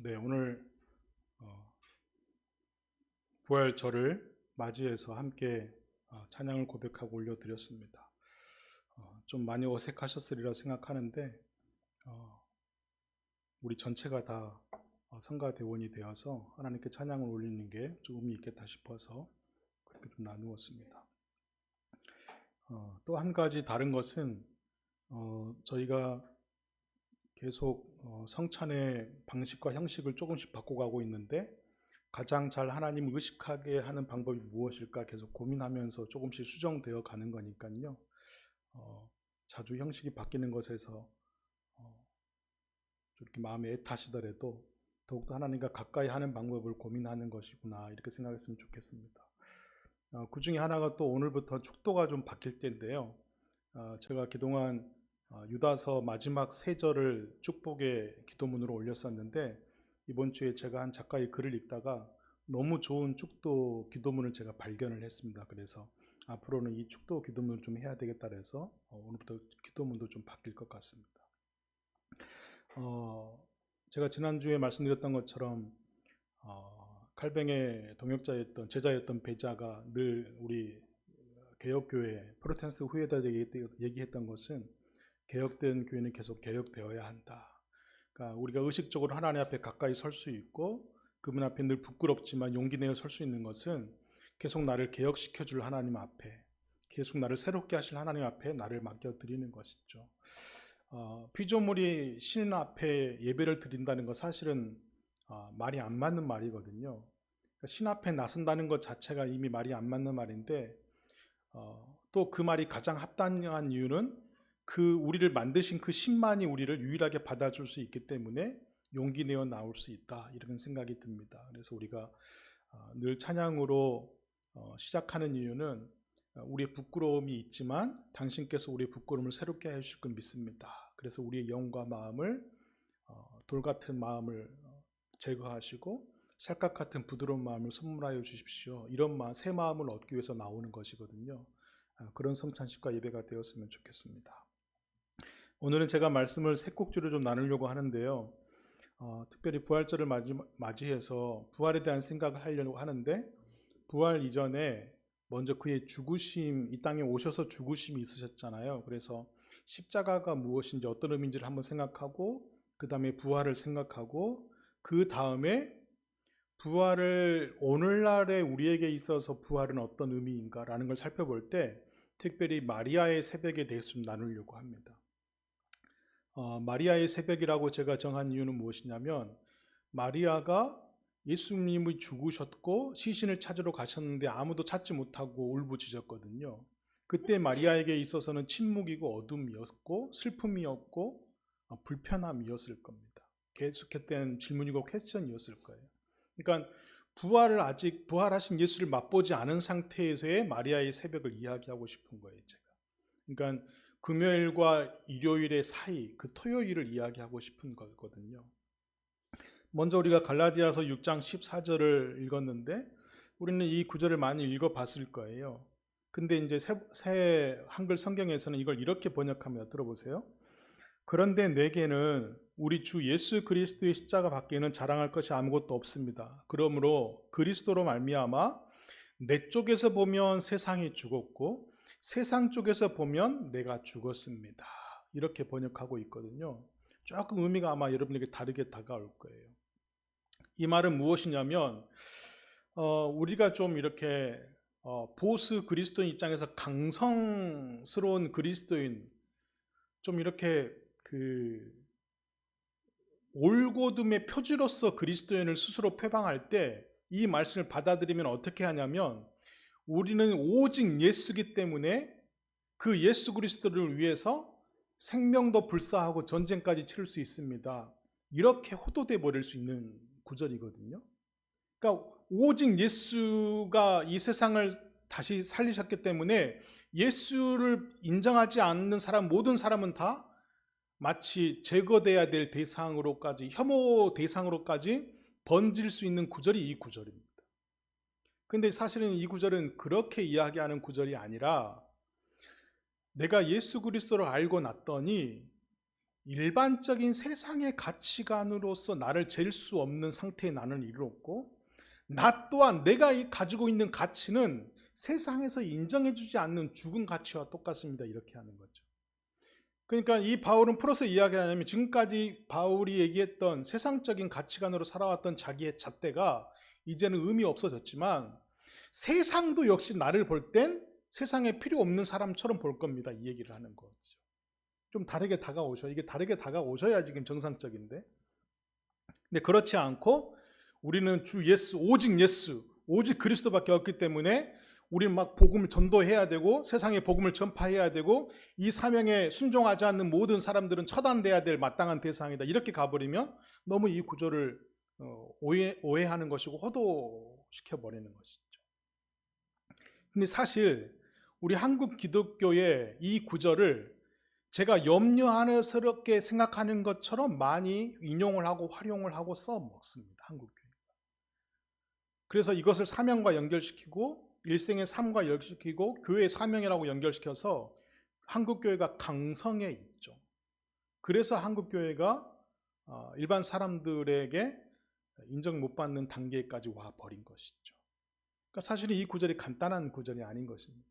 네, 오늘 부활절을 맞이해서 함께 찬양을 고백하고 올려드렸습니다. 좀 많이 어색하셨으리라 생각하는데 우리 전체가 다 성가대원이 되어서 하나님께 찬양을 올리는 게 좀 의미 있겠다 싶어서 그렇게 좀 나누었습니다. 또 한 가지 다른 것은 저희가 계속 성찬의 방식과 형식을 조금씩 바꿔가고 있는데 가장 잘 하나님을 의식하게 하는 방법이 무엇일까 계속 고민하면서 조금씩 수정되어 가는 거니까요. 자주 형식이 바뀌는 것에서 이렇게 마음에 애타시더라도 더욱더 하나님과 가까이 하는 방법을 고민하는 것이구나 이렇게 생각했으면 좋겠습니다. 그 중에 하나가 또 오늘부터 축도가 좀 바뀔 때인데요. 제가 그동안 유다서 마지막 세 절을 축복의 기도문으로 올렸었는데 이번 주에 제가 한 작가의 글을 읽다가 너무 좋은 축도 기도문을 제가 발견을 했습니다. 그래서 앞으로는 이 축도 기도문을 좀 해야 되겠다 해서 오늘부터 기도문도 좀 바뀔 것 같습니다. 제가 지난주에 말씀드렸던 것처럼 칼뱅의 동역자였던 제자였던 베자가 늘 우리 개혁교회 프로테스탄트 후예들에게 얘기했던 것은 개혁된 교회는 계속 개혁되어야 한다. 그러니까 우리가 의식적으로 하나님 앞에 가까이 설 수 있고 그분 앞에 늘 부끄럽지만 용기 내어 설 수 있는 것은 계속 나를 개혁시켜 줄 하나님 앞에, 계속 나를 새롭게 하실 하나님 앞에 나를 맡겨드리는 것이죠. 피조물이 신 앞에 예배를 드린다는 것 사실은 말이 안 맞는 말이거든요. 그러니까 신 앞에 나선다는 것 자체가 이미 말이 안 맞는 말인데 또 그 말이 가장 합당한 이유는 그 우리를 만드신 그 신만이 우리를 유일하게 받아줄 수 있기 때문에 용기 내어 나올 수 있다 이런 생각이 듭니다. 그래서 우리가 늘 찬양으로 시작하는 이유는 우리의 부끄러움이 있지만 당신께서 우리의 부끄러움을 새롭게 해주실 걸 믿습니다. 그래서 우리의 영과 마음을 돌 같은 마음을 제거하시고 살갗 같은 부드러운 마음을 선물하여 주십시오. 이런 새 마음을 얻기 위해서 나오는 것이거든요. 그런 성찬식과 예배가 되었으면 좋겠습니다. 오늘은 제가 말씀을 세 꼭지로 좀 나누려고 하는데요. 특별히 부활절을 맞이해서 부활에 대한 생각을 하려고 하는데 부활 이전에 먼저 그의 죽으심, 이 땅에 오셔서 죽으심이 있으셨잖아요. 그래서 십자가가 무엇인지 어떤 의미인지를 한번 생각하고 그 다음에 부활을 생각하고 그 다음에 부활을 오늘날의 우리에게 있어서 부활은 어떤 의미인가라는 걸 살펴볼 때 특별히 마리아의 새벽에 대해서 좀 나누려고 합니다. 마리아의 새벽이라고 제가 정한 이유는 무엇이냐면 마리아가 예수님이 죽으셨고 시신을 찾으러 가셨는데 아무도 찾지 못하고 울부짖었거든요. 그때 마리아에게 있어서는 침묵이고 어둠이었고 슬픔이었고 불편함이었을 겁니다. 계속했던 질문이고 퀘스천이었을 거예요. 그러니까 부활하신 예수를 맛보지 않은 상태에서의 마리아의 새벽을 이야기하고 싶은 거예요, 제가. 그러니까 금요일과 일요일의 사이, 그 토요일을 이야기하고 싶은 거거든요. 먼저 우리가 갈라디아서 6장 14절을 읽었는데 우리는 이 구절을 많이 읽어봤을 거예요. 근데 이제 새 한글 성경에서는 이걸 이렇게 번역합니다. 들어보세요. 그런데 내게는 우리 주 예수 그리스도의 십자가 밖에는 자랑할 것이 아무것도 없습니다. 그러므로 그리스도로 말미암아 내 쪽에서 보면 세상이 죽었고 세상 쪽에서 보면 내가 죽었습니다. 이렇게 번역하고 있거든요. 조금 의미가 아마 여러분에게 다르게 다가올 거예요. 이 말은 무엇이냐면 우리가 좀 이렇게 보수 그리스도인 입장에서 강성스러운 그리스도인, 좀 이렇게 올곧음의 표지로서 그리스도인을 스스로 표방할 때 이 말씀을 받아들이면 어떻게 하냐면 우리는 오직 예수이기 때문에 그 예수 그리스도를 위해서 생명도 불사하고 전쟁까지 치를 수 있습니다. 이렇게 호도돼 버릴 수 있는 구절이거든요. 그러니까 오직 예수가 이 세상을 다시 살리셨기 때문에 예수를 인정하지 않는 사람, 모든 사람은 다 마치 제거돼야 될 대상으로까지, 혐오 대상으로까지 번질 수 있는 구절이 이 구절입니다. 근데 사실은 이 구절은 그렇게 이야기하는 구절이 아니라 내가 예수 그리스도를 알고 났더니 일반적인 세상의 가치관으로서 나를 잴 수 없는 상태에 나는 이르렀고, 나 또한 내가 가지고 있는 가치는 세상에서 인정해주지 않는 죽은 가치와 똑같습니다. 이렇게 하는 거죠. 그러니까 이 바울은 풀어서 이야기하냐면, 지금까지 바울이 얘기했던 세상적인 가치관으로 살아왔던 자기의 잣대가 이제는 의미 없어졌지만, 세상도 역시 나를 볼 땐 세상에 필요 없는 사람처럼 볼 겁니다. 이 얘기를 하는 거죠. 좀 다르게 다가오셔. 이게 다르게 다가오셔야 지금 정상적인데. 근데 그렇지 않고 우리는 주 예수, 오직 그리스도밖에 없기 때문에 우리는 막 복음을 전도해야 되고 세상에 복음을 전파해야 되고 이 사명에 순종하지 않는 모든 사람들은 처단돼야 될 마땅한 대상이다. 이렇게 가버리면 너무 이 구조를 오해하는 것이고 호도시켜버리는 것이죠. 근데 사실 우리 한국 기독교의 이 구절을 제가 염려하는스럽게 생각하는 것처럼 많이 인용을 하고 활용을 하고 써먹습니다. 한국교회가. 그래서 이것을 사명과 연결시키고 일생의 삶과 연결시키고 교회의 사명이라고 연결시켜서 한국교회가 강성해 있죠. 그래서 한국교회가 일반 사람들에게 인정 못 받는 단계까지 와버린 것이죠. 그러니까 사실은 이 구절이 간단한 구절이 아닌 것입니다.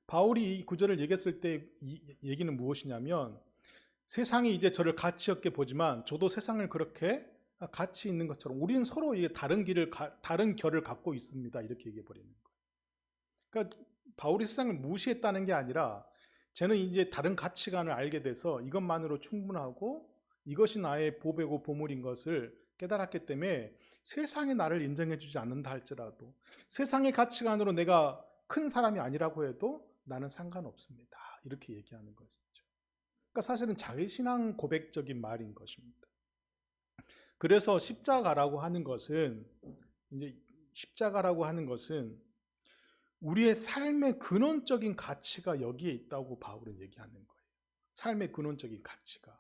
바울이 이 구절을 얘기했을 때 이 얘기는 무엇이냐면, 세상이 이제 저를 가치 없게 보지만 저도 세상을 그렇게 가치 있는 것처럼 우리는 서로 다른 결을 갖고 있습니다. 이렇게 얘기해 버리는 거예요. 그러니까 바울이 세상을 무시했다는 게 아니라 쟤는 이제 다른 가치관을 알게 돼서 이것만으로 충분하고 이것이 나의 보배고 보물인 것을 깨달았기 때문에 세상이 나를 인정해 주지 않는다 할지라도, 세상의 가치관으로 내가 큰 사람이 아니라고 해도 나는 상관없습니다. 이렇게 얘기하는 것이죠. 그러니까 사실은 자기신앙 고백적인 말인 것입니다. 그래서 십자가라고 하는 것은 우리의 삶의 근원적인 가치가 여기에 있다고 바울은 얘기하는 거예요. 삶의 근원적인 가치가.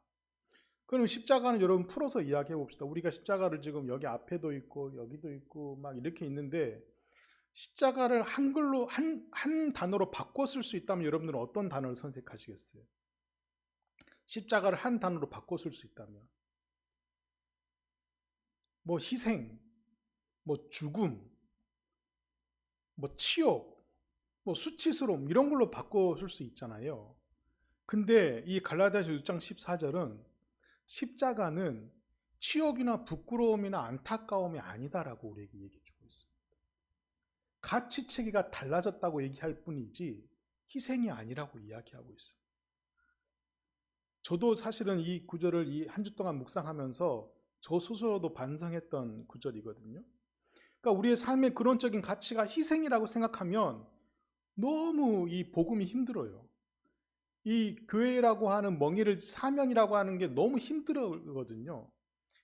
그럼 십자가는 여러분 풀어서 이야기해 봅시다. 우리가 십자가를 지금 여기 앞에도 있고 여기도 있고 막 이렇게 있는데, 십자가를 한글로 한 단어로 바꿔 쓸 수 있다면 여러분들은 어떤 단어를 선택하시겠어요? 십자가를 한 단어로 바꿔 쓸 수 있다면 뭐 희생, 뭐 죽음, 뭐 치욕, 뭐 수치스러움 이런 걸로 바꿔 쓸 수 있잖아요. 근데 이 갈라디아서 6장 14절은 십자가는 치욕이나 부끄러움이나 안타까움이 아니다라고 우리에게 얘기해 주고 있습니다. 가치 체계가 달라졌다고 얘기할 뿐이지 희생이 아니라고 이야기하고 있습니다. 저도 사실은 이 구절을 이 한 주 동안 묵상하면서 저 스스로도 반성했던 구절이거든요. 그러니까 우리의 삶의 근원적인 가치가 희생이라고 생각하면 너무 이 복음이 힘들어요. 이 교회라고 하는 멍에를 사명이라고 하는 게 너무 힘들거든요.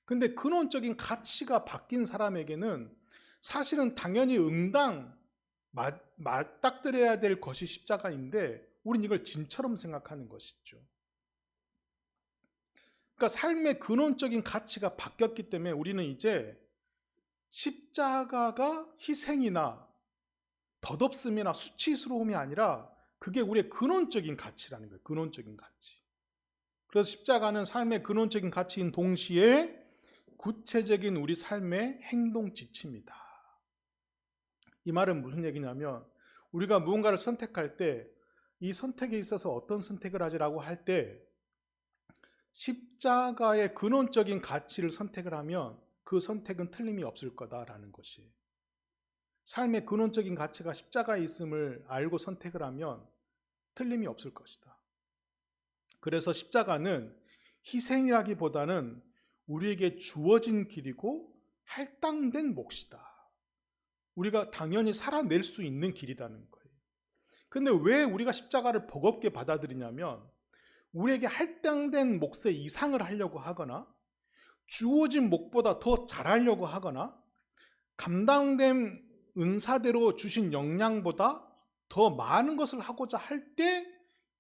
근데 근원적인 가치가 바뀐 사람에게는 사실은 당연히 맞닥뜨려야 될 것이 십자가인데 우린 이걸 진처럼 생각하는 것이죠. 그러니까 삶의 근원적인 가치가 바뀌었기 때문에 우리는 이제 십자가가 희생이나 덧없음이나 수치스러움이 아니라 그게 우리의 근원적인 가치라는 거예요. 근원적인 가치. 그래서 십자가는 삶의 근원적인 가치인 동시에 구체적인 우리 삶의 행동 지침이다. 이 말은 무슨 얘기냐면, 우리가 무언가를 선택할 때 이 선택에 있어서 어떤 선택을 하지라고 할 때 십자가의 근원적인 가치를 선택을 하면 그 선택은 틀림이 없을 거다라는 것이에요. 삶의 근원적인 가치가 십자가에 있음을 알고 선택을 하면 틀림이 없을 것이다. 그래서 십자가는 희생이라기보다는 우리에게 주어진 길이고 할당된 몫이다. 우리가 당연히 살아낼 수 있는 길이라는 거예요. 근데 왜 우리가 십자가를 버겁게 받아들이냐면, 우리에게 할당된 몫의 이상을 하려고 하거나 주어진 몫보다 더 잘하려고 하거나 감당된 은사대로 주신 역량보다 더 많은 것을 하고자 할 때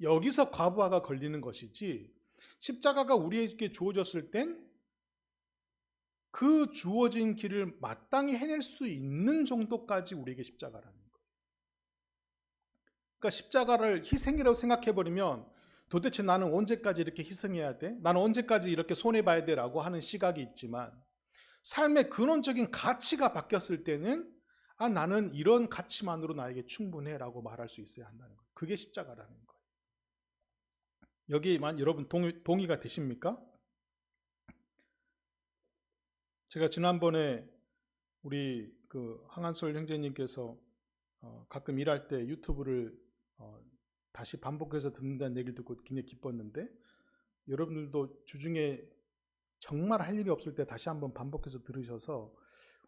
여기서 과부하가 걸리는 것이지, 십자가가 우리에게 주어졌을 땐 그 주어진 길을 마땅히 해낼 수 있는 정도까지 우리에게 십자가라는 거예요. 그러니까 십자가를 희생이라고 생각해버리면 도대체 나는 언제까지 이렇게 희생해야 돼? 나는 언제까지 이렇게 손해봐야 돼? 라고 하는 시각이 있지만 삶의 근원적인 가치가 바뀌었을 때는 나는 이런 가치만으로 나에게 충분해 라고 말할 수 있어야 한다는 거예요. 그게 십자가라는 거예요. 여기에만 여러분 동의가 되십니까? 제가 지난번에 우리 그 항한솔 형제님께서 가끔 일할 때 유튜브를 다시 반복해서 듣는다는 얘기를 듣고 굉장히 기뻤는데, 여러분들도 주중에 정말 할 일이 없을 때 다시 한번 반복해서 들으셔서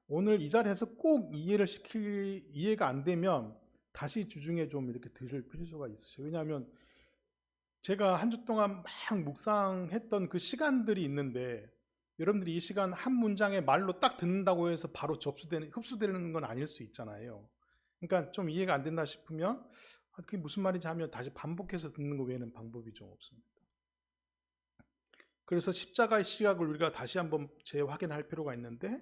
오늘 이 자리에서 꼭 이해가 안 되면 다시 주중에 좀 이렇게 들을 필요가 있으셔요. 왜냐하면 제가 한 주 동안 막 묵상했던 그 시간들이 있는데, 여러분들이 이 시간 한 문장의 말로 딱 듣는다고 해서 바로 흡수되는 건 아닐 수 있잖아요. 그러니까 좀 이해가 안 된다 싶으면 그게 무슨 말인지 하면 다시 반복해서 듣는 것 외에는 방법이 좀 없습니다. 그래서 십자가의 시각을 우리가 다시 한번 재확인할 필요가 있는데,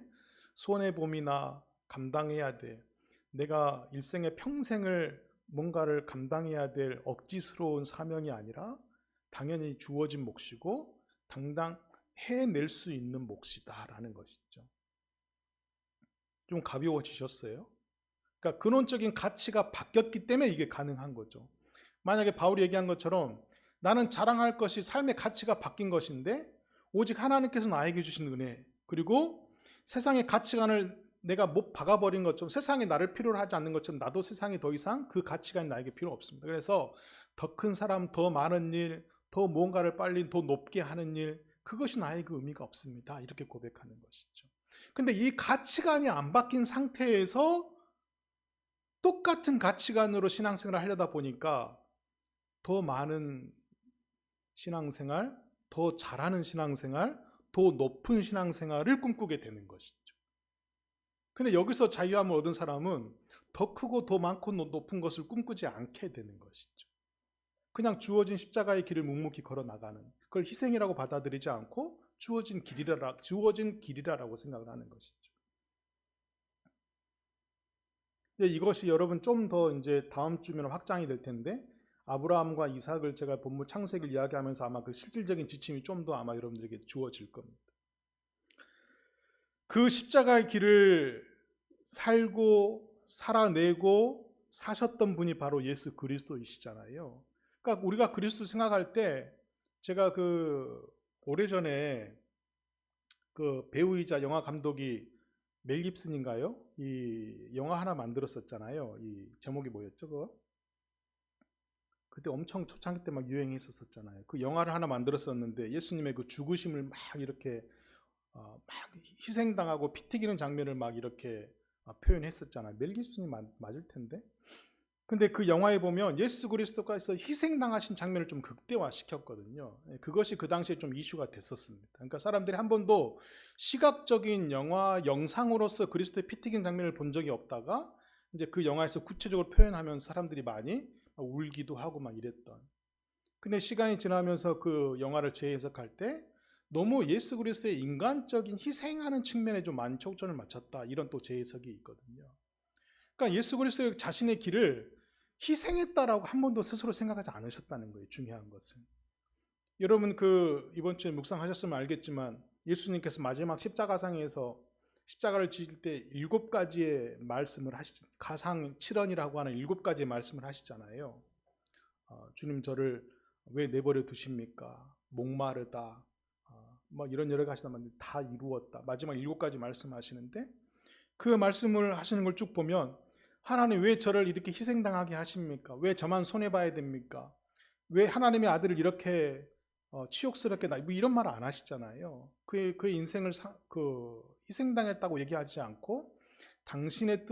손해봄이나 감당해야 돼, 내가 일생의 평생을 뭔가를 감당해야 될 억지스러운 사명이 아니라 당연히 주어진 몫이고 당당 해낼 수 있는 몫이다라는 것이죠. 좀 가벼워지셨어요? 그러니까 근원적인 가치가 바뀌었기 때문에 이게 가능한 거죠. 만약에 바울이 얘기한 것처럼 나는 자랑할 것이 삶의 가치가 바뀐 것인데 오직 하나님께서 나에게 주신 은혜, 그리고 세상의 가치관을 내가 못 박아버린 것처럼, 세상이 나를 필요로 하지 않는 것처럼 나도 세상에 더 이상 그 가치관이 나에게 필요 없습니다. 그래서 더 큰 사람, 더 많은 일, 더 뭔가를 빨리 더 높게 하는 일, 그것이 나에게 의미가 없습니다. 이렇게 고백하는 것이죠. 근데 이 가치관이 안 바뀐 상태에서 똑같은 가치관으로 신앙생활을 하려다 보니까 더 많은 신앙생활, 더 잘하는 신앙생활, 더 높은 신앙생활을 꿈꾸게 되는 것이죠. 근데 여기서 자유함을 얻은 사람은 더 크고 더 많고 높은 것을 꿈꾸지 않게 되는 것이죠. 그냥 주어진 십자가의 길을 묵묵히 걸어 나가는, 그걸 희생이라고 받아들이지 않고 주어진 길이라고 생각을 하는 것이죠. 이것이 여러분 좀 더 이제 다음 주면 확장이 될 텐데, 아브라함과 이삭을 제가 본문 창세기를 이야기하면서 아마 그 실질적인 지침이 좀 더 아마 여러분들에게 주어질 겁니다. 그 십자가의 길을 살고 살아내고 사셨던 분이 바로 예수 그리스도이시잖아요. 그러니까 우리가 그리스도 생각할 때, 제가 오래전에 그 배우이자 영화 감독이 멜 깁슨인가요? 이 영화 하나 만들었었잖아요. 이 제목이 뭐였죠, 그거? 그때 엄청 초창기 때 막 유행했었잖아요. 그 영화를 하나 만들었었는데 예수님의 그 죽으심을 막 이렇게 막 희생당하고 피 튀기는 장면을 막 이렇게 표현했었잖아요. 멜 깁슨이 맞을 텐데. 근데 그 영화에 보면 예수 그리스도께서 희생당하신 장면을 좀 극대화시켰거든요. 그것이 그 당시에 좀 이슈가 됐었습니다. 그러니까 사람들이 한 번도 시각적인 영상으로서 그리스도의 피 튀긴 장면을 본 적이 없다가 이제 그 영화에서 구체적으로 표현하면 사람들이 많이 울기도 하고 막 이랬던. 근데 시간이 지나면서 그 영화를 재해석할 때 너무 예수 그리스도의 인간적인 희생하는 측면에 좀 많이 초점을 맞췄다, 이런 또 재해석이 있거든요. 그러니까 예수 그리스도의 자신의 길을 희생했다라고 한 번도 스스로 생각하지 않으셨다는 거예요. 중요한 것은. 여러분 이번 주에 묵상하셨으면 알겠지만 예수님께서 마지막 십자가상에서 십자가를 지을 때 7가지의 말씀을 가상 7언이라고 하는 7가지의 말씀을 하시잖아요. 주님 저를 왜 내버려 두십니까? 목마르다. 뭐 이런 여러 가지 다 이루었다. 마지막 7가지 말씀하시는데, 그 말씀을 하시는 걸 쭉 보면 하나님 왜 저를 이렇게 희생당하게 하십니까? 왜 저만 손해봐야 됩니까? 왜 하나님의 아들을 이렇게 치욕스럽게 뭐 이런 말 안 하시잖아요. 그의 인생을 희생당했다고 얘기하지 않고 당신의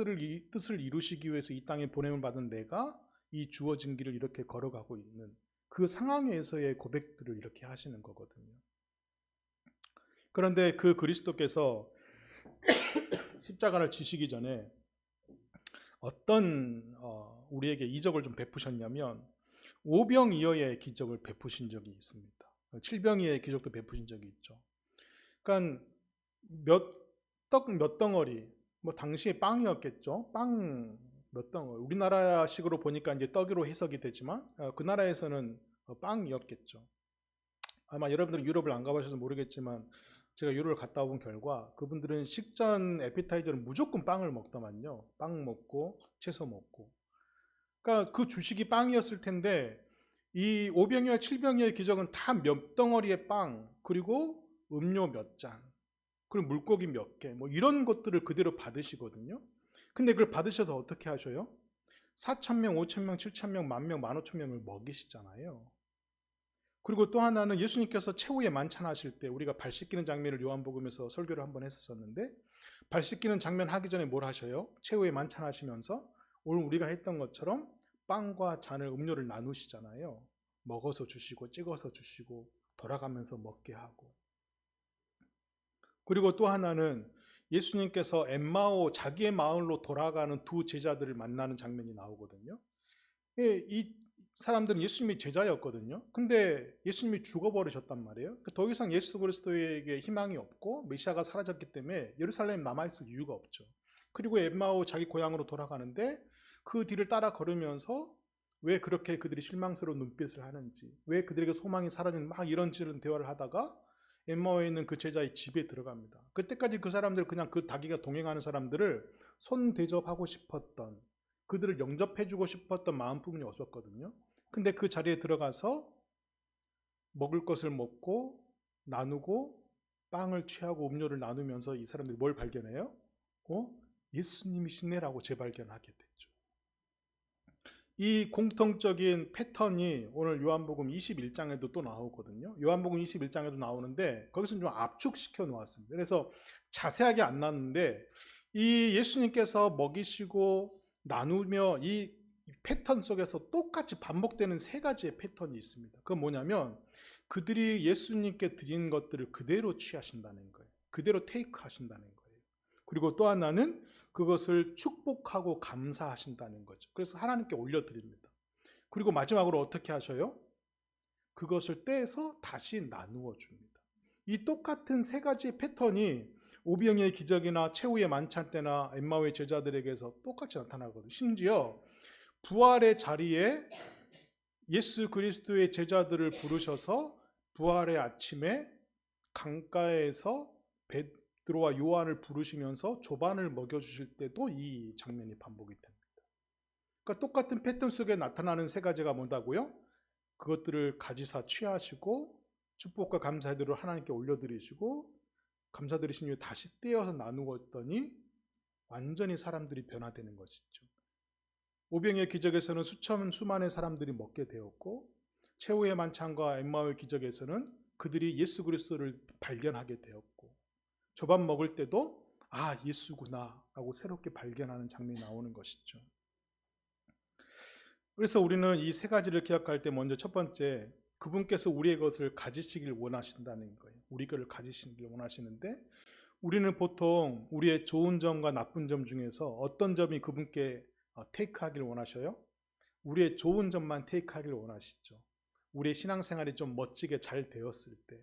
뜻을 이루시기 위해서 이 땅에 보냄을 받은 내가 이 주어진 길을 이렇게 걸어가고 있는 그 상황에서의 고백들을 이렇게 하시는 거거든요. 그런데 그 그리스도께서 십자가를 지시기 전에 어떤 우리에게 이적을 좀 베푸셨냐면 오병이어의 기적을 베푸신 적이 있습니다. 칠병이어의 기적도 베푸신 적이 있죠. 그러니까 몇 덩어리, 뭐 당시에 빵이었겠죠. 빵 몇 덩어리. 우리나라식으로 보니까 이제 떡으로 해석이 되지만 그 나라에서는 빵이었겠죠. 아마 여러분들은 유럽을 안 가보셔서 모르겠지만 제가 유럽을 갔다 온 결과 그분들은 식전 에피타이저는 무조건 빵을 먹더만요. 빵 먹고 채소 먹고. 그러니까 그 주식이 빵이었을 텐데 이 5병이와 7병이의 기적은 다 몇 덩어리의 빵, 그리고 음료 몇 잔, 그리고 물고기 몇 개, 뭐 이런 것들을 그대로 받으시거든요. 근데 그걸 받으셔서 어떻게 하셔요? 4,000명, 5,000명, 7,000명, 10,000명, 15,000명을 먹이시잖아요. 그리고 또 하나는 예수님께서 최후의 만찬 하실 때 우리가 발 씻기는 장면을 요한복음에서 설교를 한번 했었는데, 발 씻기는 장면 하기 전에 뭘 하셔요? 최후의 만찬 하시면서 오늘 우리가 했던 것처럼 빵과 잔을, 음료를 나누시잖아요. 먹어서 주시고 찍어서 주시고 돌아가면서 먹게 하고. 그리고 또 하나는 예수님께서 엠마오, 자기의 마을로 돌아가는 두 제자들을 만나는 장면이 나오거든요. 이 사람들은 예수님이 제자였거든요. 근데 예수님이 죽어버리셨단 말이에요. 더 이상 예수 그리스도에게 희망이 없고 메시아가 사라졌기 때문에 예루살렘에 남아있을 이유가 없죠. 그리고 엠마오 자기 고향으로 돌아가는데 그 뒤를 따라 걸으면서 왜 그렇게 그들이 실망스러운 눈빛을 하는지, 왜 그들에게 소망이 사라지는, 막 이런저런 대화를 하다가 엠마오에 있는 그 제자의 집에 들어갑니다. 그때까지 그 사람들, 그냥 그 자기가 동행하는 사람들을 손 대접하고 싶었던, 그들을 영접해주고 싶었던 마음뿐이 없었거든요. 근데 그 자리에 들어가서 먹을 것을 먹고 나누고 빵을 취하고 음료를 나누면서 이 사람들이 뭘 발견해요? 예수님이시네라고 재발견하게 되죠. 이 공통적인 패턴이 오늘 요한복음 21장에도 또 나오거든요. 요한복음 21장에도 나오는데 거기서는 좀 압축시켜 놓았습니다. 그래서 자세하게 안 나왔는데 이 예수님께서 먹이시고 나누며 이 패턴 속에서 똑같이 반복되는 세 가지의 패턴이 있습니다. 그건 뭐냐면 그들이 예수님께 드린 것들을 그대로 취하신다는 거예요. 그대로 테이크 하신다는 거예요. 그리고 또 하나는 그것을 축복하고 감사하신다는 거죠. 그래서 하나님께 올려드립니다. 그리고 마지막으로 어떻게 하셔요? 그것을 떼서 다시 나누어 줍니다. 이 똑같은 세 가지의 패턴이 오병이의 기적이나 최후의 만찬 때나 엠마오의 제자들에게서 똑같이 나타나거든요. 심지어 부활의 자리에 예수 그리스도의 제자들을 부르셔서 부활의 아침에 강가에서 베드로와 요한을 부르시면서 조반을 먹여주실 때도 이 장면이 반복이 됩니다. 그러니까 똑같은 패턴 속에 나타나는 세 가지가 뭔다고요? 그것들을 가지사 취하시고 축복과 감사의 대로 하나님께 올려드리시고 감사드리신 후에 다시 떼어서 나누었더니 완전히 사람들이 변화되는 것이죠. 오병이의 기적에서는 수많은 사람들이 먹게 되었고 최후의 만찬과 엠마오의 기적에서는 그들이 예수 그리스도를 발견하게 되었고 조반 먹을 때도 예수구나 라고 새롭게 발견하는 장면이 나오는 것이죠. 그래서 우리는 이 세 가지를 기억할 때 먼저 첫 번째, 그분께서 우리의 것을 가지시길 원하신다는 거예요. 우리 것을 가지시길 원하시는데 우리는 보통 우리의 좋은 점과 나쁜 점 중에서 어떤 점이 그분께 테이크하길 원하셔요? 우리의 좋은 점만 테이크하길 원하시죠. 우리의 신앙생활이 좀 멋지게 잘 되었을 때,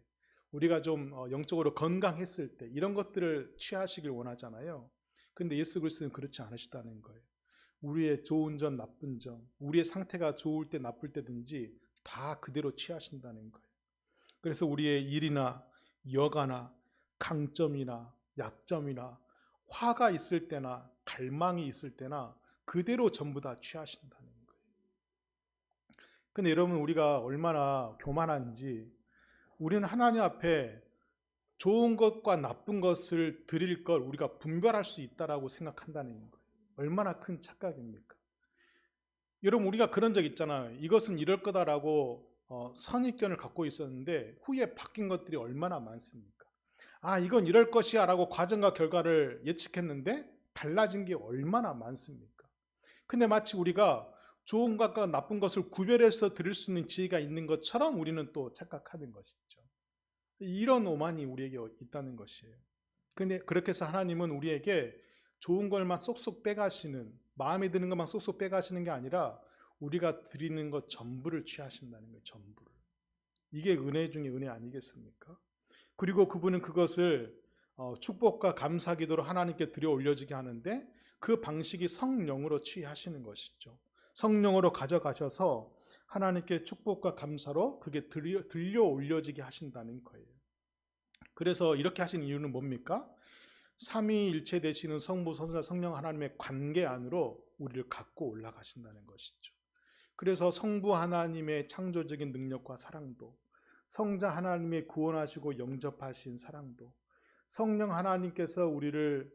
우리가 좀 영적으로 건강했을 때 이런 것들을 취하시길 원하잖아요. 근데 예수 그리스도는 그렇지 않으시다는 거예요. 우리의 좋은 점, 나쁜 점, 우리의 상태가 좋을 때 나쁠 때든지 다 그대로 취하신다는 거예요. 그래서 우리의 일이나 여가나 강점이나 약점이나 화가 있을 때나 갈망이 있을 때나 그대로 전부 다 취하신다는 거예요. 근데 여러분, 우리가 얼마나 교만한지, 우리는 하나님 앞에 좋은 것과 나쁜 것을 드릴 걸 우리가 분별할 수 있다라고 생각한다는 거예요. 얼마나 큰 착각입니까? 여러분, 우리가 그런 적 있잖아요. 이것은 이럴 거다라고 선입견을 갖고 있었는데 후에 바뀐 것들이 얼마나 많습니까? 이건 이럴 것이야 라고 과정과 결과를 예측했는데 달라진 게 얼마나 많습니까? 근데 마치 우리가 좋은 것과 나쁜 것을 구별해서 드릴 수 있는 지혜가 있는 것처럼 우리는 또 착각하는 것이죠. 이런 오만이 우리에게 있다는 것이에요. 근데 그렇게 해서 하나님은 우리에게 좋은 걸만 쏙쏙 빼가시는, 마음에 드는 것만 쏙쏙 빼가시는 게 아니라 우리가 드리는 것 전부를 취하신다는 거예요. 전부를. 이게 은혜 중에 은혜 아니겠습니까? 그리고 그분은 그것을 축복과 감사 기도로 하나님께 드려 올려지게 하는데 그 방식이 성령으로 취하시는 것이죠. 성령으로 가져가셔서 하나님께 축복과 감사로 그게 들려 올려지게 하신다는 거예요. 그래서 이렇게 하신 이유는 뭡니까? 삼위일체 되시는 성부, 성자, 성령 하나님의 관계 안으로 우리를 갖고 올라가신다는 것이죠. 그래서 성부 하나님의 창조적인 능력과 사랑도, 성자 하나님의 구원하시고 영접하신 사랑도, 성령 하나님께서 우리를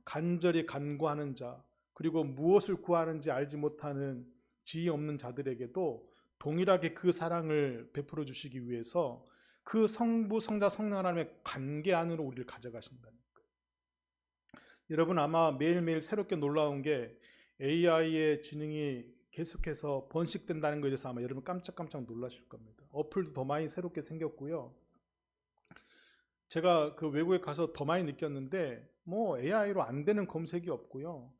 간절히 간구하는 자, 그리고 무엇을 구하는지 알지 못하는 지혜 없는 자들에게도 동일하게 그 사랑을 베풀어 주시기 위해서 그 성부, 성자, 성령 하나님의 관계 안으로 우리를 가져가신다는 거예요. 여러분 아마 매일매일 새롭게 놀라운 게 AI의 지능이 계속해서 번식된다는 것에 대해서 아마 여러분 깜짝깜짝 놀라실 겁니다. 어플도 더 많이 새롭게 생겼고요. 제가 그 외국에 가서 더 많이 느꼈는데 뭐 AI로 안 되는 검색이 없고요.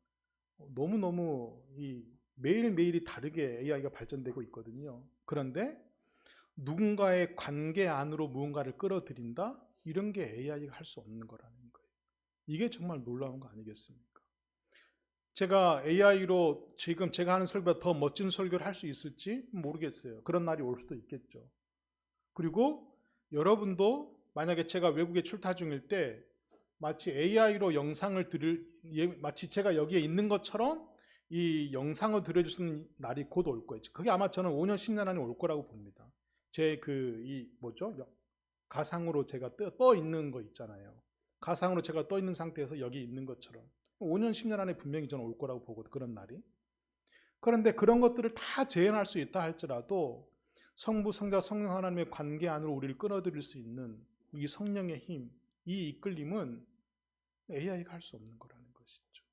너무너무 매일매일이 다르게 AI가 발전되고 있거든요. 그런데 누군가의 관계 안으로 무언가를 끌어들인다? 이런 게 AI가 할 수 없는 거라는 거예요. 이게 정말 놀라운 거 아니겠습니까? 제가 AI로 지금 제가 하는 설교보다 더 멋진 설교를 할 수 있을지 모르겠어요. 그런 날이 올 수도 있겠죠. 그리고 여러분도 만약에 제가 외국에 출타 중일 때 마치 AI로 영상을 마치 제가 여기에 있는 것처럼 이 영상을 들려주시는 날이 곧 올 거예요. 그게 아마 저는 5년, 10년 안에 올 거라고 봅니다. 제 가상으로 제가 떠 있는 거 있잖아요. 가상으로 제가 떠 있는 상태에서 여기 있는 것처럼 5년, 10년 안에 분명히 저는 올 거라고 보거든요. 그런 날이. 그런데 그런 것들을 다 재현할 수 있다 할지라도 성부, 성자, 성령 하나님의 관계 안으로 우리를 끌어들일 수 있는 이 성령의 힘, 이 이끌림은 AI가 할 수 없는 거라는 것이죠.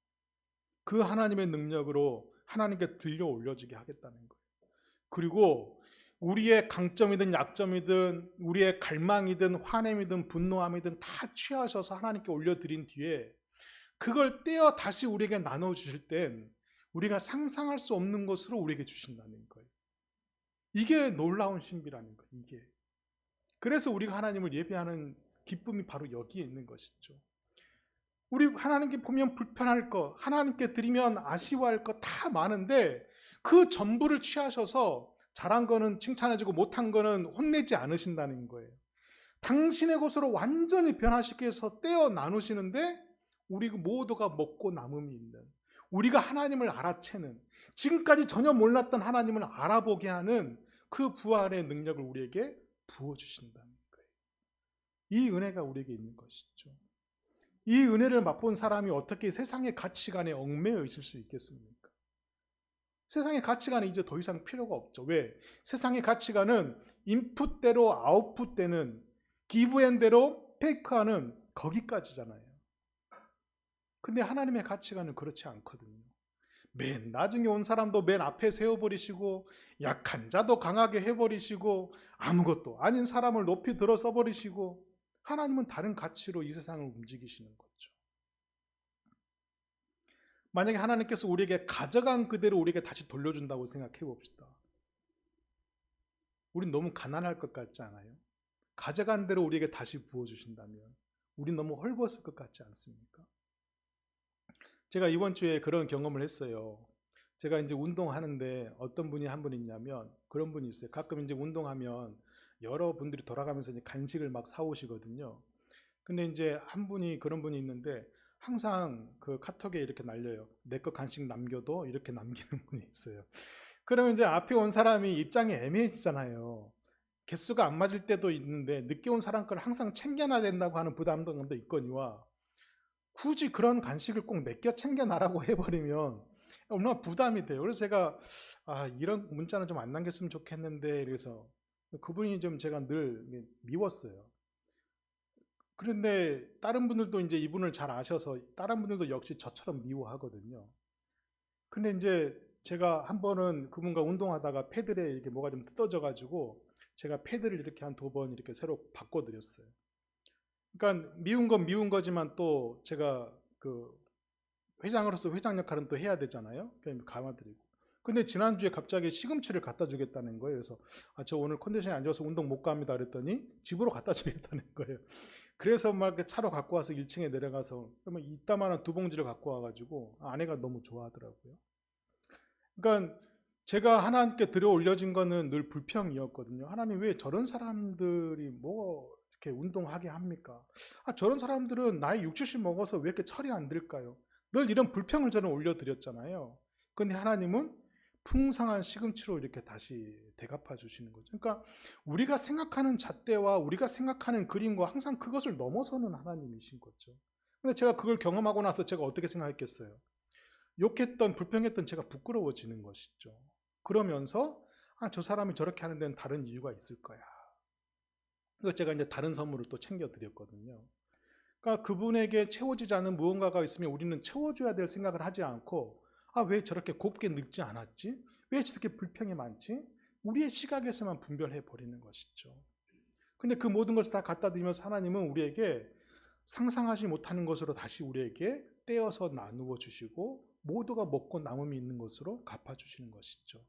그 하나님의 능력으로 하나님께 들려 올려지게 하겠다는 거예요. 그리고 우리의 강점이든 약점이든 우리의 갈망이든 화냄이든 분노함이든 다 취하셔서 하나님께 올려드린 뒤에 그걸 떼어 다시 우리에게 나눠주실 땐 우리가 상상할 수 없는 것으로 우리에게 주신다는 거예요. 이게 놀라운 신비라는 거예요. 이게. 그래서 우리가 하나님을 예배하는 기쁨이 바로 여기에 있는 것이죠. 우리 하나님께 보면 불편할 거, 하나님께 드리면 아쉬워할 거 다 많은데 그 전부를 취하셔서 잘한 거는 칭찬해주고 못한 거는 혼내지 않으신다는 거예요. 당신의 것으로 완전히 변화시키기 위해서 떼어 나누시는데 우리 모두가 먹고 남음이 있는, 우리가 하나님을 알아채는, 지금까지 전혀 몰랐던 하나님을 알아보게 하는 그 부활의 능력을 우리에게 부어주신다는 거예요. 이 은혜가 우리에게 있는 것이죠. 이 은혜를 맛본 사람이 어떻게 세상의 가치관에 얽매여 있을 수 있겠습니까? 세상의 가치관은 이제 더 이상 필요가 없죠. 왜? 세상의 가치관은 인풋대로 아웃풋되는, 기브앤대로 페이크하는 거기까지잖아요. 근데 하나님의 가치관은 그렇지 않거든요. 맨 나중에 온 사람도 맨 앞에 세워버리시고 약한 자도 강하게 해버리시고 아무것도 아닌 사람을 높이 들어 써버리시고 하나님은 다른 가치로 이 세상을 움직이시는 거죠. 만약에 하나님께서 우리에게 가져간 그대로 우리에게 다시 돌려준다고 생각해 봅시다. 우린 너무 가난할 것 같지 않아요? 가져간 대로 우리에게 다시 부어주신다면 우린 너무 헐벗을 것 같지 않습니까? 제가 이번 주에 그런 경험을 했어요. 제가 이제 운동하는데 어떤 분이 한 분 있냐면 그런 분이 있어요. 가끔 이제 운동하면 여러분들이 돌아가면서 이제 간식을 막 사오시거든요. 근데 이제 한 분이 그런 분이 있는데 항상 그 카톡에 이렇게 날려요. 내 거 간식 남겨도 이렇게 남기는 분이 있어요. 그러면 이제 앞에 온 사람이 입장이 애매해지잖아요. 개수가 안 맞을 때도 있는데 늦게 온 사람 걸 항상 챙겨놔야 된다고 하는 부담도 있거니와 굳이 그런 간식을 꼭 맡겨 챙겨놔라고 해버리면 얼마나 부담이 돼요. 그래서 제가 이런 문자는 좀 안 남겼으면 좋겠는데 그래서 그분이 좀 제가 늘 미웠어요. 그런데 다른 분들도 이제 이분을 잘 아셔서 다른 분들도 역시 저처럼 미워하거든요. 근데 이제 제가 한 번은 그분과 운동하다가 패들에 이렇게 뭐가 좀 뜯어져 가지고 제가 패드를 이렇게 한 2번 이렇게 새로 바꿔드렸어요. 그러니까 미운 건 미운 거지만 또 제가 그 회장으로서 회장 역할은 또 해야 되잖아요. 그러니까 감아드리고. 근데 지난주에 갑자기 시금치를 갖다 주겠다는 거예요. 그래서 저 오늘 컨디션이 안 좋아서 운동 못 갑니다 그랬더니 집으로 갖다 주겠다는 거예요. 그래서 막 이렇게 차로 갖고 와서 1층에 내려가서 그러면 이따만한 2봉지를 갖고 와가지고 아내가 너무 좋아하더라고요. 그러니까 제가 하나님께 들어 올려진 거는 늘 불평이었거든요. 하나님 왜 저런 사람들이 뭐 이렇게 운동하게 합니까? 저런 사람들은 나이 60, 70 먹어서 왜 이렇게 철이 안 들까요? 늘 이런 불평을 저는 올려드렸잖아요. 그런데 하나님은 풍성한 시금치로 이렇게 다시 대갚아 주시는 거죠. 그러니까 우리가 생각하는 잣대와 우리가 생각하는 그림과 항상 그것을 넘어서는 하나님이신 거죠. 근데 제가 그걸 경험하고 나서 제가 어떻게 생각했겠어요? 욕했던 불평했던 제가 부끄러워지는 것이죠. 그러면서 저 사람이 저렇게 하는 데는 다른 이유가 있을 거야. 그래서 제가 이제 다른 선물을 또 챙겨 드렸거든요. 그러니까 그분에게 채워지지 않은 무언가가 있으면 우리는 채워줘야 될 생각을 하지 않고 왜 저렇게 곱게 늙지 않았지? 왜 저렇게 불평이 많지? 우리의 시각에서만 분별해 버리는 것이죠. 근데 그 모든 것을 다 갖다 드리면서 하나님은 우리에게 상상하지 못하는 것으로 다시 우리에게 떼어서 나누어 주시고 모두가 먹고 남음이 있는 것으로 갚아주시는 것이죠.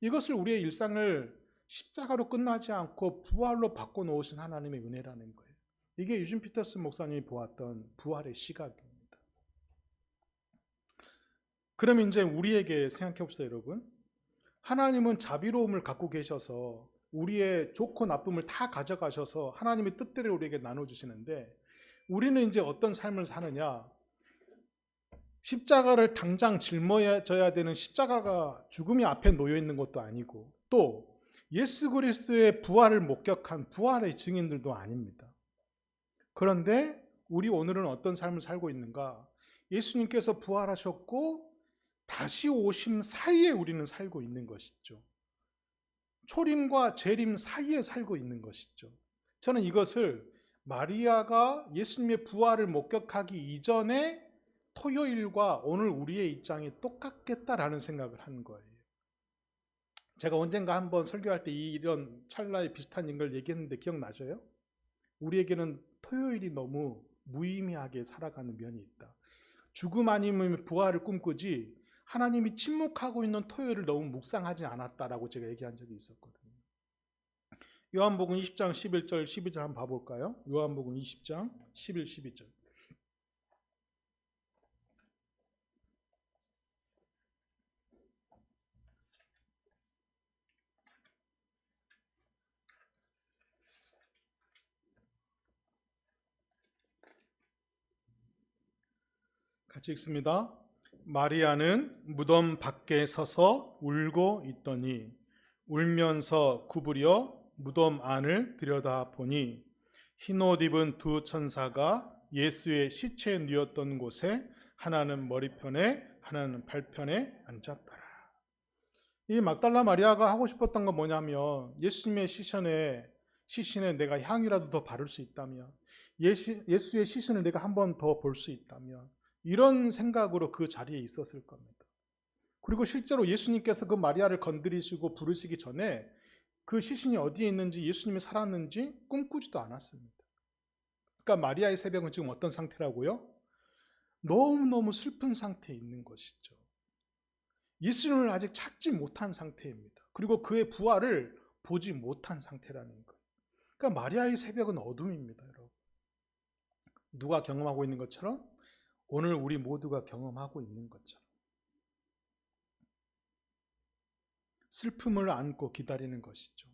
이것을 우리의 일상을 십자가로 끝나지 않고 부활로 바꿔놓으신 하나님의 은혜라는 거예요. 이게 유진 피터슨 목사님이 보았던 부활의 시각입니다. 그럼 이제 우리에게 생각해 봅시다, 여러분. 하나님은 자비로움을 갖고 계셔서 우리의 좋고 나쁨을 다 가져가셔서 하나님의 뜻대로 우리에게 나눠주시는데 우리는 이제 어떤 삶을 사느냐? 십자가를 당장 짊어져야 되는 십자가가 죽음이 앞에 놓여 있는 것도 아니고 또 예수 그리스도의 부활을 목격한 부활의 증인들도 아닙니다. 그런데 우리 오늘은 어떤 삶을 살고 있는가? 예수님께서 부활하셨고 다시 오심 사이에 우리는 살고 있는 것이죠. 초림과 재림 사이에 살고 있는 것이죠. 저는 이것을 마리아가 예수님의 부활을 목격하기 이전에 토요일과 오늘 우리의 입장이 똑같겠다라는 생각을 한 거예요. 제가 언젠가 한번 설교할 때 이런 찰나에 비슷한 걸 얘기했는데 기억나셔요? 우리에게는 토요일이 너무 무의미하게 살아가는 면이 있다. 죽음 아니면 부활을 꿈꾸지 하나님이 침묵하고 있는 토요일을 너무 묵상하지 않았다라고 제가 얘기한 적이 있었거든요. 요한복음 20장 11절 12절 한번 봐볼까요? 요한복음 20장 11, 12절. 같이 읽습니다. 마리아는 무덤 밖에 서서 울고 있더니 울면서 구부려 무덤 안을 들여다보니 흰옷 입은 두 천사가 예수의 시체 누웠던 곳에 하나는 머리편에 하나는 발편에 앉았더라. 이 막달라 마리아가 하고 싶었던 건 뭐냐면 예수님의 시신에 내가 향이라도 더 바를 수 있다면 예수의 시신을 내가 한 번 더 볼 수 있다면 이런 생각으로 그 자리에 있었을 겁니다. 그리고 실제로 예수님께서 그 마리아를 건드리시고 부르시기 전에 그 시신이 어디에 있는지 예수님이 살았는지 꿈꾸지도 않았습니다. 그러니까 마리아의 새벽은 지금 어떤 상태라고요? 너무너무 슬픈 상태에 있는 것이죠. 예수님을 아직 찾지 못한 상태입니다. 그리고 그의 부활을 보지 못한 상태라는 거예요. 그러니까 마리아의 새벽은 어둠입니다, 여러분. 누가 경험하고 있는 것처럼 오늘 우리 모두가 경험하고 있는 것처럼 슬픔을 안고 기다리는 것이죠.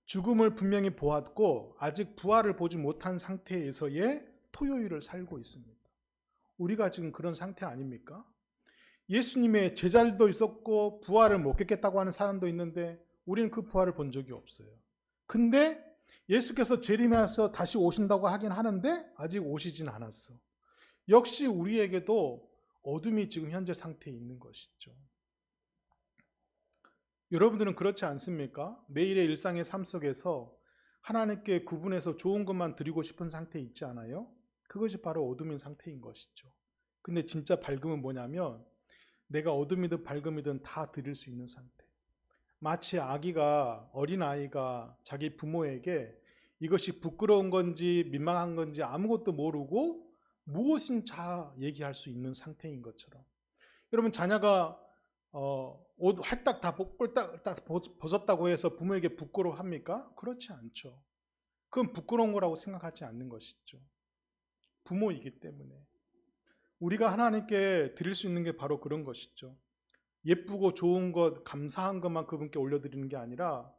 죽음을 분명히 보았고 아직 부활을 보지 못한 상태에서의 토요일을 살고 있습니다. 우리가 지금 그런 상태 아닙니까? 예수님의 제자들도 있었고 부활을 목격했다고 하는 사람도 있는데 우리는 그 부활을 본 적이 없어요. 근데 예수께서 재림해서 다시 오신다고 하긴 하는데 아직 오시진 않았어. 역시 우리에게도 어둠이 지금 현재 상태에 있는 것이죠. 여러분들은 그렇지 않습니까? 매일의 일상의 삶 속에서 하나님께 구분해서 좋은 것만 드리고 싶은 상태에 있지 않아요? 그것이 바로 어둠인 상태인 것이죠. 근데 진짜 밝음은 뭐냐면 내가 어둠이든 밝음이든 다 드릴 수 있는 상태. 마치 어린아이가 자기 부모에게 이것이 부끄러운 건지 민망한 건지 아무것도 모르고 무엇인 자 얘기할 수 있는 상태인 것처럼 여러분 자녀가 옷 활딱 다 꼴딱 벗었다고 해서 부모에게 부끄러워합니까? 그렇지 않죠. 그건 부끄러운 거라고 생각하지 않는 것이죠. 부모이기 때문에 우리가 하나님께 드릴 수 있는 게 바로 그런 것이죠. 예쁘고 좋은 것, 감사한 것만 그분께 올려드리는 게 아니라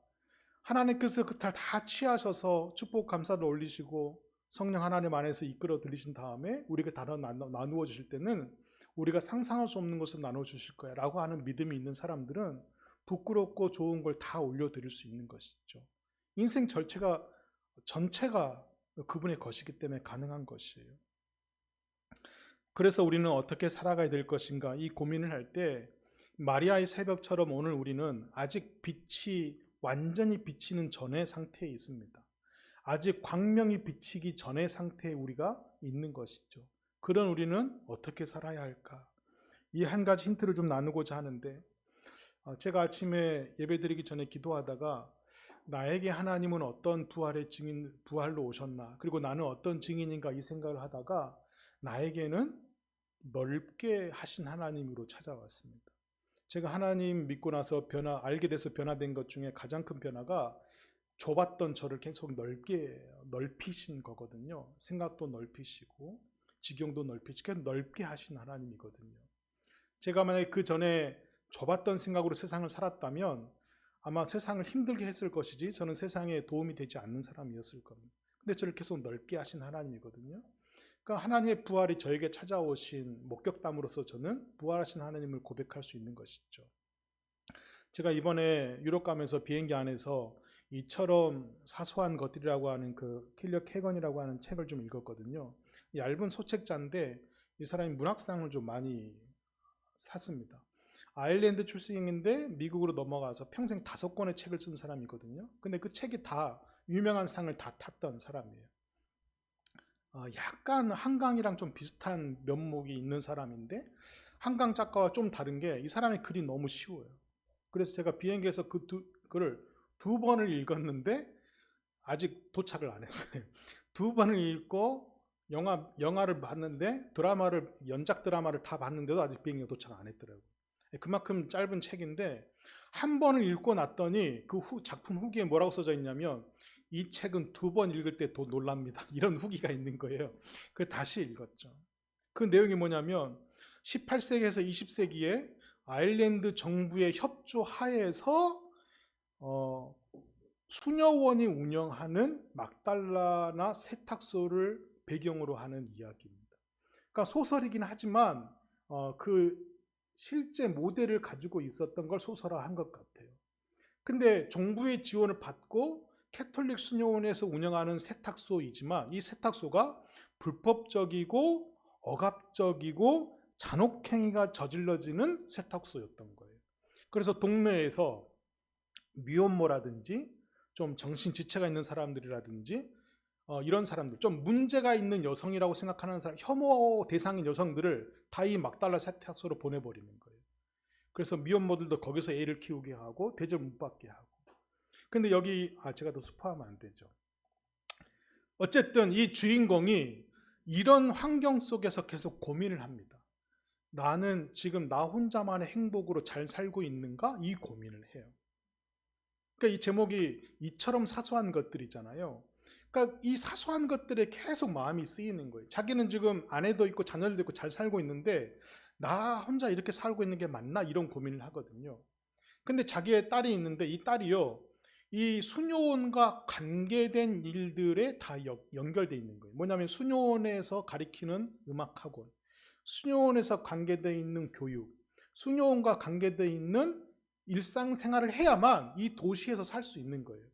하나님께서 그 다 취하셔서 축복 감사를 올리시고 성령 하나님 안에서 이끌어 들이신 다음에 우리가 나누어 주실 때는 우리가 상상할 수 없는 것을 나눠 주실 거야 라고 하는 믿음이 있는 사람들은 부끄럽고 좋은 걸 다 올려드릴 수 있는 것이죠. 인생 전체가 그분의 것이기 때문에 가능한 것이에요. 그래서 우리는 어떻게 살아가야 될 것인가 이 고민을 할 때 마리아의 새벽처럼 오늘 우리는 아직 빛이 완전히 비치는 전의 상태에 있습니다. 아직 광명이 비치기 전의 상태에 우리가 있는 것이죠. 그런 우리는 어떻게 살아야 할까? 이 한 가지 힌트를 좀 나누고자 하는데, 제가 아침에 예배드리기 전에 기도하다가 나에게 하나님은 어떤 부활로 오셨나, 그리고 나는 어떤 증인인가 이 생각을 하다가 나에게는 넓게 하신 하나님으로 찾아왔습니다. 제가 하나님 믿고 나서 알게 돼서 변화된 것 중에 가장 큰 변화가 좁았던 저를 계속 넓히신 거거든요. 생각도 넓히시고 지경도 넓히시고 넓게 하신 하나님이거든요. 제가 만약에 그 전에 좁았던 생각으로 세상을 살았다면 아마 세상을 힘들게 했을 것이지 저는 세상에 도움이 되지 않는 사람이었을 겁니다. 근데 저를 계속 넓게 하신 하나님이거든요. 그러니까 하나님의 부활이 저에게 찾아오신 목격담으로서 저는 부활하신 하나님을 고백할 수 있는 것이죠. 제가 이번에 유럽 가면서 비행기 안에서 이처럼 사소한 것들이라고 하는 그 킬러 캐건이라고 하는 책을 좀 읽었거든요. 얇은 소책자인데 이 사람이 문학상을 좀 많이 샀습니다. 아일랜드 출생인데 미국으로 넘어가서 평생 5권의 책을 쓴 사람이거든요. 근데 그 책이 다 유명한 상을 다 탔던 사람이에요. 약간 한강이랑 좀 비슷한 면목이 있는 사람인데 한강 작가와 좀 다른 게 이 사람의 글이 너무 쉬워요. 그래서 제가 비행기에서 글을 2번을 읽었는데 아직 도착을 안 했어요. 2번을 읽고 영화를 봤는데 연작 드라마를 다 봤는데도 아직 비행기가 도착 안 했더라고요. 그만큼 짧은 책인데 한 번을 읽고 났더니 그 작품 후기에 뭐라고 써져 있냐면 이 책은 2번 읽을 때 더 놀랍니다. 이런 후기가 있는 거예요. 그 다시 읽었죠. 그 내용이 뭐냐면 18세기에서 20세기에 아일랜드 정부의 협조 하에서 수녀원이 운영하는 막달라나 세탁소를 배경으로 하는 이야기입니다. 그러니까 소설이긴 하지만 그 실제 모델을 가지고 있었던 걸 소설화한 것 같아요. 근데 정부의 지원을 받고 캐톨릭 수녀원에서 운영하는 세탁소이지만 이 세탁소가 불법적이고 억압적이고 잔혹행위가 저질러지는 세탁소였던 거예요. 그래서 동네에서 미혼모라든지 좀 정신지체가 있는 사람들이라든지 이런 사람들, 좀 문제가 있는 여성이라고 생각하는 사람, 혐오 대상인 여성들을 다 이 막달라 세탁소로 보내버리는 거예요. 그래서 미혼모들도 거기서 애를 키우게 하고 대접 못 받게 하고. 근데 여기 제가 더 스포하면 안 되죠. 어쨌든 이 주인공이 이런 환경 속에서 계속 고민을 합니다. 나는 지금 나 혼자만의 행복으로 잘 살고 있는가? 이 고민을 해요. 그러니까 이 제목이 이처럼 사소한 것들이잖아요. 그러니까 이 사소한 것들에 계속 마음이 쓰이는 거예요. 자기는 지금 아내도 있고 자녀도 있고 잘 살고 있는데 나 혼자 이렇게 살고 있는 게 맞나? 이런 고민을 하거든요. 근데 자기의 딸이 있는데 이 딸이요, 이 수녀원과 관계된 일들에 다 연결되어 있는 거예요. 뭐냐면 수녀원에서 가리키는 음악학원, 수녀원에서 관계되어 있는 교육, 수녀원과 관계되어 있는 일상생활을 해야만 이 도시에서 살 수 있는 거예요.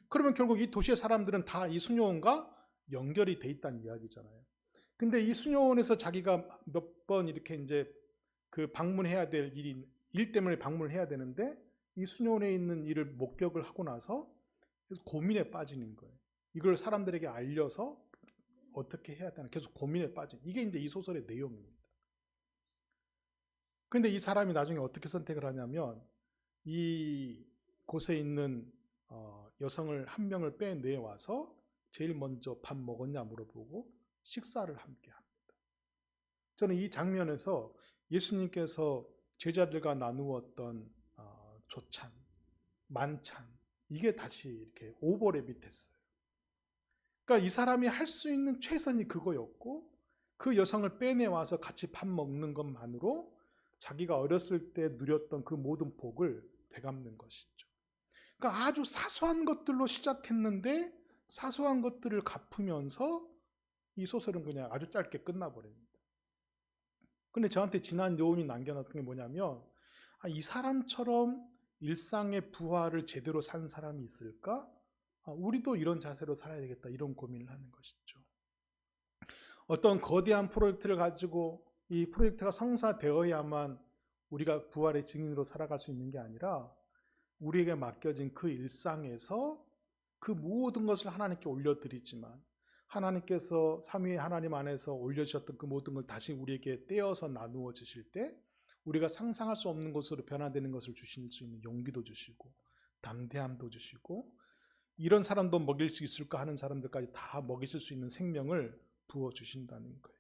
그러면 결국 이 도시의 사람들은 다 이 수녀원과 연결이 돼 있다는 이야기잖아요. 근데 이 수녀원에서 자기가 몇 번 이렇게 이제 그 방문해야 될 일 때문에 방문을 해야 되는데 이 수녀원에 있는 일을 목격을 하고 나서 고민에 빠지는 거예요. 이걸 사람들에게 알려서 어떻게 해야 되나 계속 고민에 빠진, 이게 이제 이 소설의 내용입니다. 근데 이 사람이 나중에 어떻게 선택을 하냐면 이 곳에 있는 여성을 한 명을 빼내와서 제일 먼저 밥 먹었냐 물어보고 식사를 함께 합니다. 저는 이 장면에서 예수님께서 제자들과 나누었던 조찬, 만찬, 이게 다시 이렇게 오버랩이 됐어요. 그러니까 이 사람이 할 수 있는 최선이 그거였고 그 여성을 빼내와서 같이 밥 먹는 것만으로 자기가 어렸을 때 누렸던 그 모든 복을 되갚는 것이죠. 그러니까 아주 사소한 것들로 시작했는데 사소한 것들을 갚으면서 이 소설은 그냥 아주 짧게 끝나버립니다. 근데 저한테 지난 요운이 남겨놨던 게 뭐냐면, 이 사람처럼 일상의 부활을 제대로 산 사람이 있을까? 우리도 이런 자세로 살아야 되겠다, 이런 고민을 하는 것이죠. 어떤 거대한 프로젝트를 가지고 이 프로젝트가 성사되어야만 우리가 부활의 증인으로 살아갈 수 있는 게 아니라, 우리에게 맡겨진 그 일상에서 그 모든 것을 하나님께 올려드리지만, 하나님께서 삼위의 하나님 안에서 올려주셨던 그 모든 걸 다시 우리에게 떼어서 나누어 주실 때 우리가 상상할 수 없는 것으로 변화되는 것을 주실 수 있는 용기도 주시고 담대함도 주시고, 이런 사람도 먹일 수 있을까 하는 사람들까지 다 먹이실 수 있는 생명을 부어주신다는 거예요.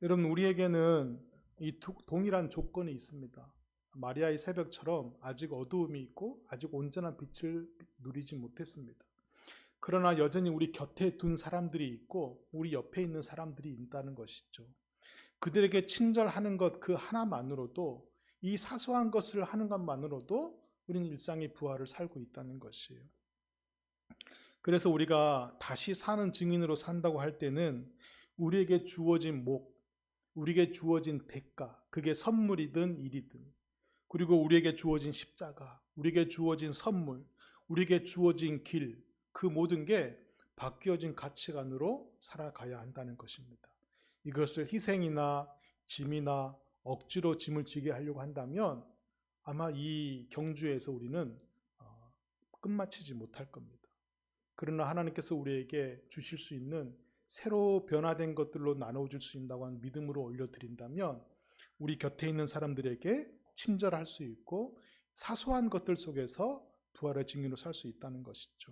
여러분, 우리에게는 이 동일한 조건이 있습니다. 마리아의 새벽처럼 아직 어두움이 있고 아직 온전한 빛을 누리지 못했습니다. 그러나 여전히 우리 곁에 둔 사람들이 있고 우리 옆에 있는 사람들이 있다는 것이죠. 그들에게 친절하는 것 그 하나만으로도, 이 사소한 것을 하는 것만으로도 우리는 일상의 부활을 살고 있다는 것이에요. 그래서 우리가 다시 사는 증인으로 산다고 할 때는 우리에게 주어진 목, 우리에게 주어진 대가, 그게 선물이든 일이든, 그리고 우리에게 주어진 십자가, 우리에게 주어진 선물, 우리에게 주어진 길, 그 모든 게 바뀌어진 가치관으로 살아가야 한다는 것입니다. 이것을 희생이나 짐이나 억지로 짐을 지게 하려고 한다면 아마 이 경주에서 우리는 끝마치지 못할 겁니다. 그러나 하나님께서 우리에게 주실 수 있는 새로 변화된 것들로 나눠줄 수 있다고 하는 믿음으로 올려드린다면 우리 곁에 있는 사람들에게 친절할 수 있고 사소한 것들 속에서 부활의 증인으로 살 수 있다는 것이죠.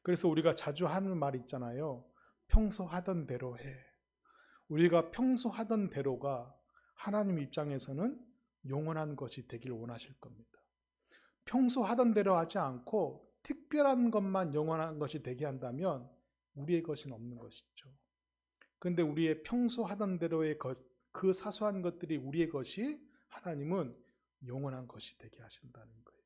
그래서 우리가 자주 하는 말 있잖아요. 평소 하던 대로 해. 우리가 평소 하던 대로가 하나님 입장에서는 영원한 것이 되길 원하실 겁니다. 평소 하던 대로 하지 않고 특별한 것만 영원한 것이 되게 한다면 우리의 것은 없는 것이죠. 그런데 우리의 평소 하던 대로의 것, 그 사소한 것들이 우리의 것이 하나님은 영원한 것이 되게 하신다는 거예요.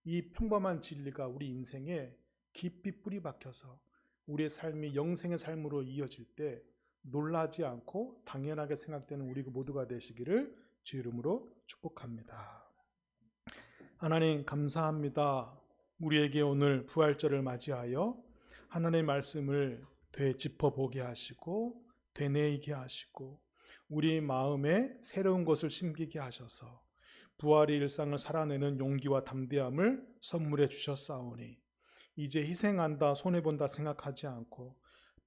이 평범한 진리가 우리 인생에 깊이 뿌리 박혀서 우리의 삶이 영생의 삶으로 이어질 때 놀라지 않고 당연하게 생각되는 우리 모두가 되시기를 주 이름으로 축복합니다. 하나님 감사합니다. 우리에게 오늘 부활절을 맞이하여 하나님의 말씀을 되짚어보게 하시고 되뇌이게 하시고 우리 마음에 새로운 것을 심기게 하셔서 부활의 일상을 살아내는 용기와 담대함을 선물해 주셨사오니 이제 희생한다 손해본다 생각하지 않고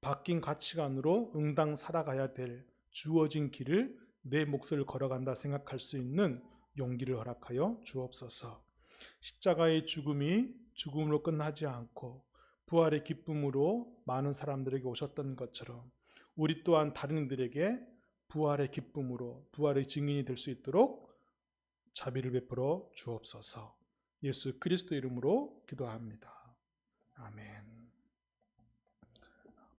바뀐 가치관으로 응당 살아가야 될 주어진 길을 내 몫을 걸어간다 생각할 수 있는 용기를 허락하여 주옵소서. 십자가의 죽음이 죽음으로 끝나지 않고 부활의 기쁨으로 많은 사람들에게 오셨던 것처럼 우리 또한 다른 이들에게 부활의 기쁨으로 부활의 증인이 될 수 있도록 자비를 베풀어 주옵소서. 예수 그리스도 이름으로 기도합니다. 아멘.